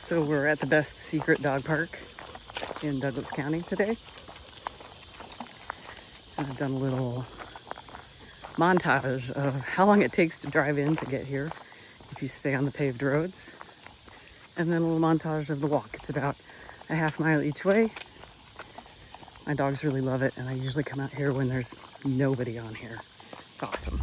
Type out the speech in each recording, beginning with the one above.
So we're at the best secret dog park in Douglas County today. And I've done a little montage of how long it takes to drive in to get here if you stay on the paved roads. And then a little montage of the walk. It's about a half mile each way. My dogs really love it, and I usually come out here when there's nobody on here. It's awesome.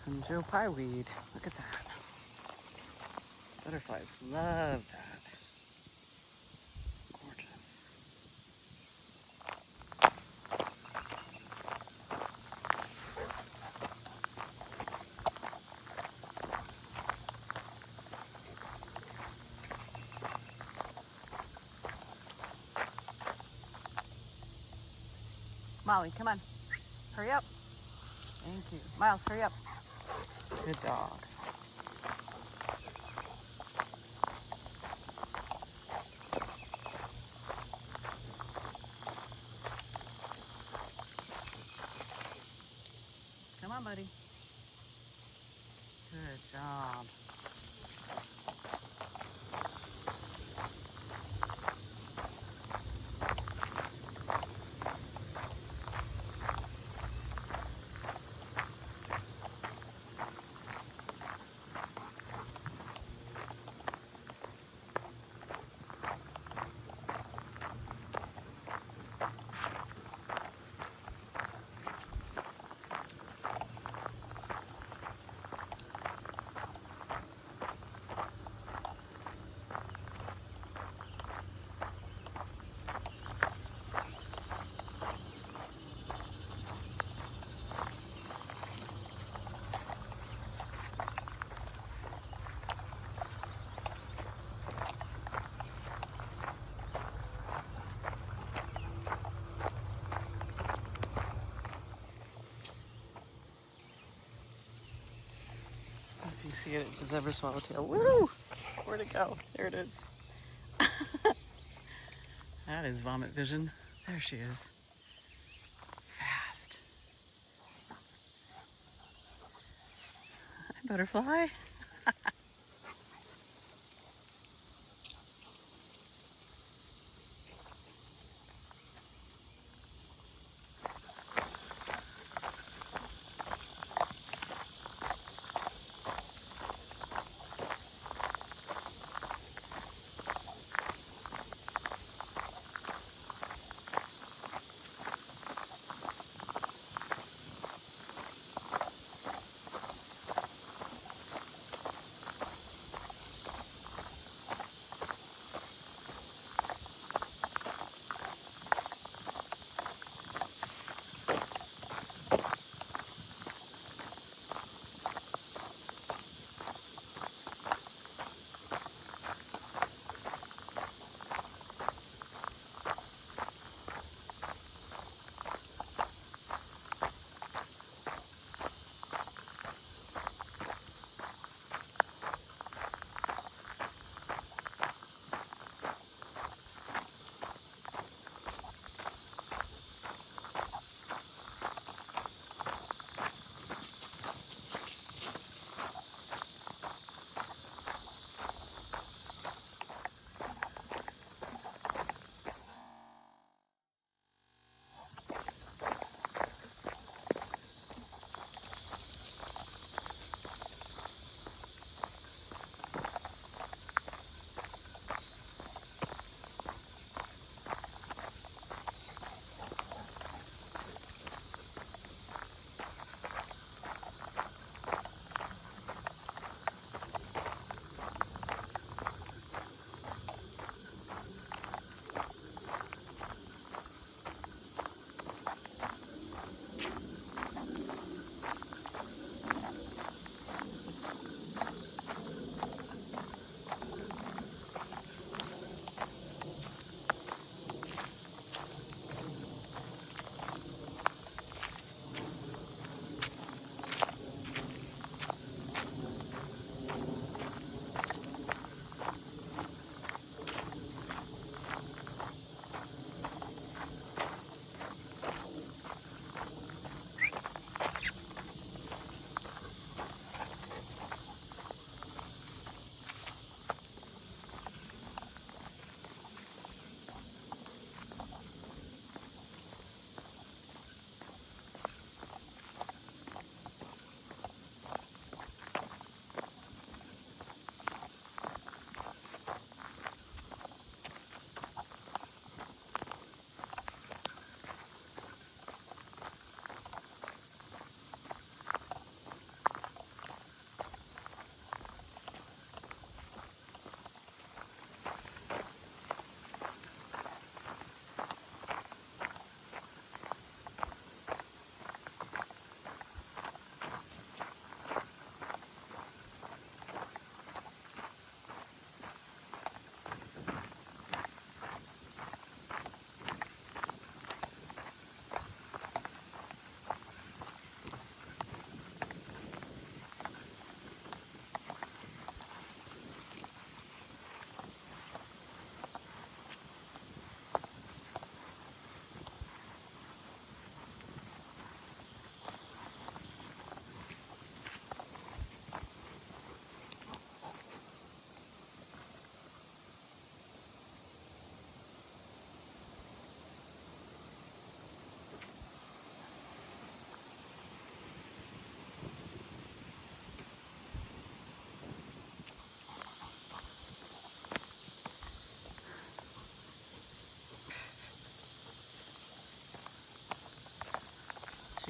some Joe Pye weed. Look at that. Butterflies love that. Gorgeous. Molly, come on. Hurry up. Thank you. Miles, hurry up. Good dogs. Come on, buddy. Good job. If you see it, it's a zebra swallowtail. Woo! Where'd it go? There it is. That is vomit vision. There she is. Fast. Hi, butterfly.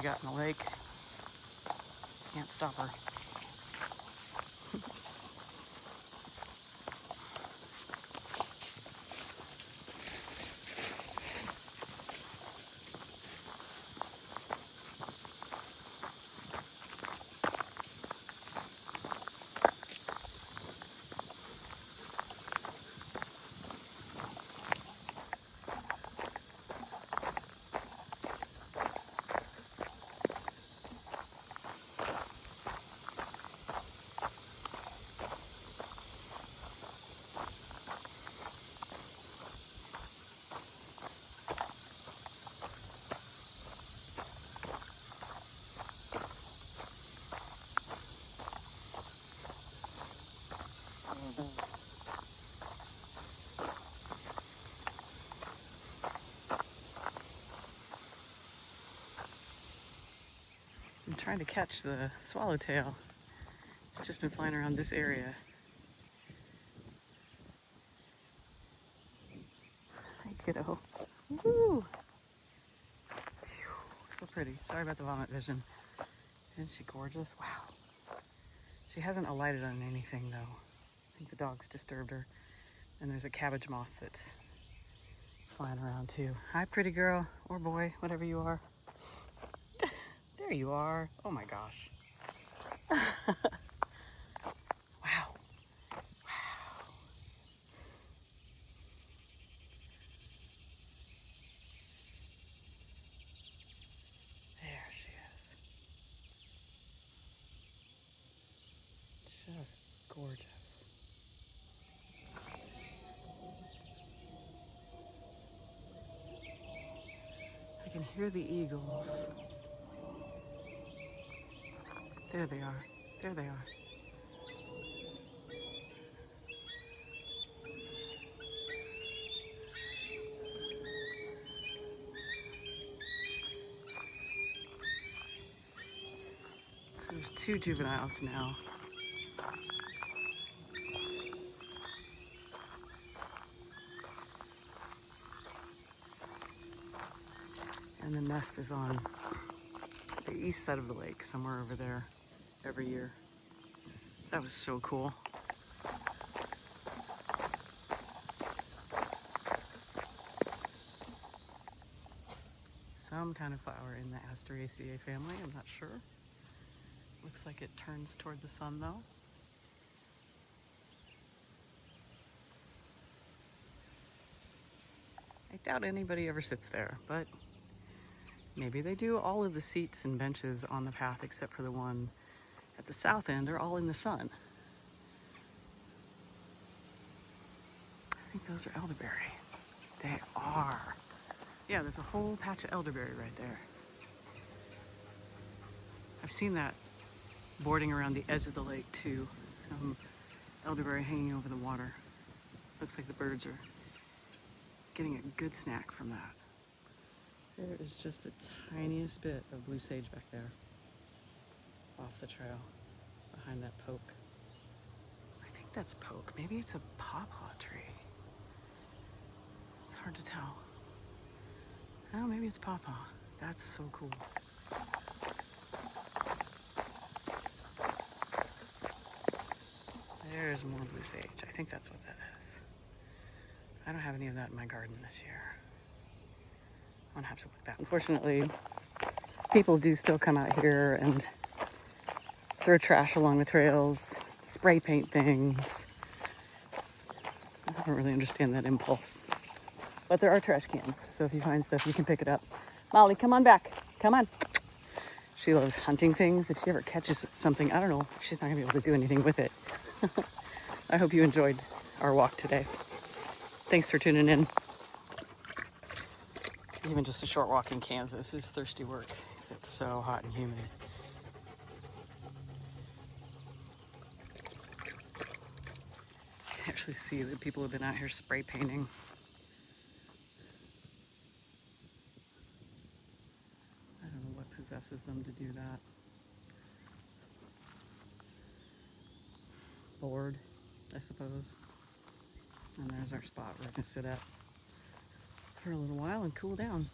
she got in the lake. Can't stop her. I'm trying to catch the swallowtail. It's just been flying around this area. Hi, kiddo. Woo! Phew, so pretty. Sorry about the vomit vision. Isn't she gorgeous? Wow. She hasn't alighted on anything, though. I think the dogs disturbed her. And there's a cabbage moth that's flying around, too. Hi, pretty girl. Or boy, whatever you are. There you are. Oh, my gosh. Wow. Wow. There she is. Just gorgeous. I can hear the eagles. There they are. There they are. So there's 2 juveniles now. And the nest is on the east side of the lake, somewhere over there, every year. That was so cool. Some kind of flower in the Asteraceae family, I'm not sure. Looks like it turns toward the sun, though. I doubt anybody ever sits there, but maybe they do. All of the seats and benches on the path, except for the one at the south end, are all in the sun. I think those are elderberry. They are. Yeah, there's a whole patch of elderberry right there. I've seen that boarding around the edge of the lake too. Some elderberry hanging over the water. Looks like the birds are getting a good snack from that. There is just the tiniest bit of blue sage back there off the trail behind that poke. I think that's poke. Maybe it's a pawpaw tree. It's hard to tell. Oh, maybe it's pawpaw. That's so cool. There's more blue sage. I think that's what that is. I don't have any of that in my garden this year. I'm gonna have to look that. Unfortunately, people do still come out here and throw trash along the trails, spray paint things. I don't really understand that impulse. But there are trash cans, so if you find stuff, you can pick it up. Molly, come on back. Come on. She loves hunting things. If she ever catches something, I don't know, she's not gonna be able to do anything with it. I hope you enjoyed our walk today. Thanks for tuning in. Even just a short walk in Kansas is thirsty work. It's so hot and humid. You can actually see that people have been out here spray painting. I don't know what possesses them to do that. Bored, I suppose. And there's our spot we're gonna sit at for a little while and cool down.